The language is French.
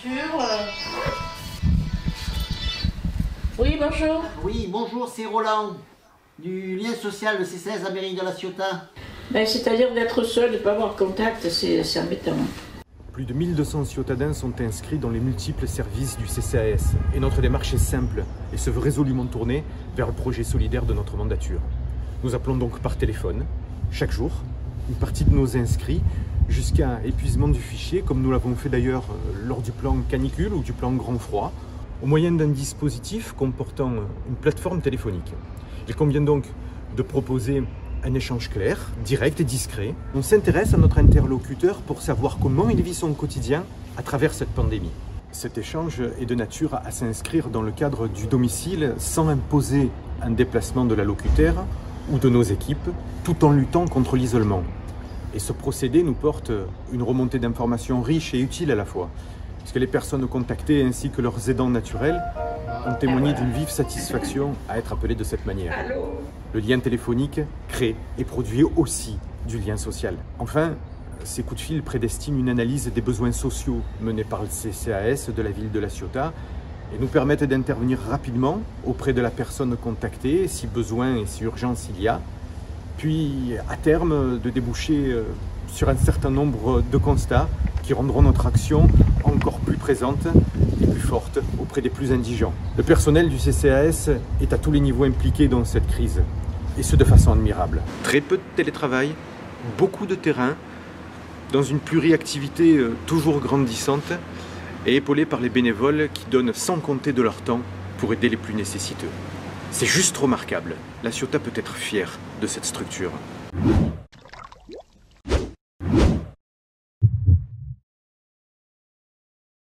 Bonjour. Oui, bonjour. Oui, bonjour, c'est Roland, du lien social de CCAS à Mairie de la Ciotat. Ben, c'est-à-dire d'être seul, de ne pas avoir contact, c'est embêtant. Plus de 1200 ciotadins sont inscrits dans les multiples services du CCAS. Et notre démarche est simple et se veut résolument tournée vers le projet solidaire de notre mandature. Nous appelons donc par téléphone, chaque jour, une partie de nos inscrits, jusqu'à épuisement du fichier, comme nous l'avons fait d'ailleurs lors du plan canicule ou du plan grand froid, au moyen d'un dispositif comportant une plateforme téléphonique. Il convient donc de proposer un échange clair, direct et discret. On s'intéresse à notre interlocuteur pour savoir comment il vit son quotidien à travers cette pandémie. Cet échange est de nature à s'inscrire dans le cadre du domicile sans imposer un déplacement de l'allocuteur ou de nos équipes, tout en luttant contre l'isolement. Et ce procédé nous porte une remontée d'informations riche et utile à la fois, puisque les personnes contactées ainsi que leurs aidants naturels ont témoigné d'une vive satisfaction à être appelées de cette manière. Le lien téléphonique crée et produit aussi du lien social. Enfin, ces coups de fil prédestinent une analyse des besoins sociaux menés par le CCAS de la ville de La Ciotat et nous permettent d'intervenir rapidement auprès de la personne contactée, si besoin et si urgence il y a, puis à terme de déboucher sur un certain nombre de constats qui rendront notre action encore plus présente et plus forte auprès des plus indigents. Le personnel du CCAS est à tous les niveaux impliqué dans cette crise, et ce de façon admirable. Très peu de télétravail, beaucoup de terrain, dans une pluriactivité toujours grandissante, et épaulé par les bénévoles qui donnent sans compter de leur temps pour aider les plus nécessiteux. C'est juste remarquable. La Ciotat peut être fière de cette structure.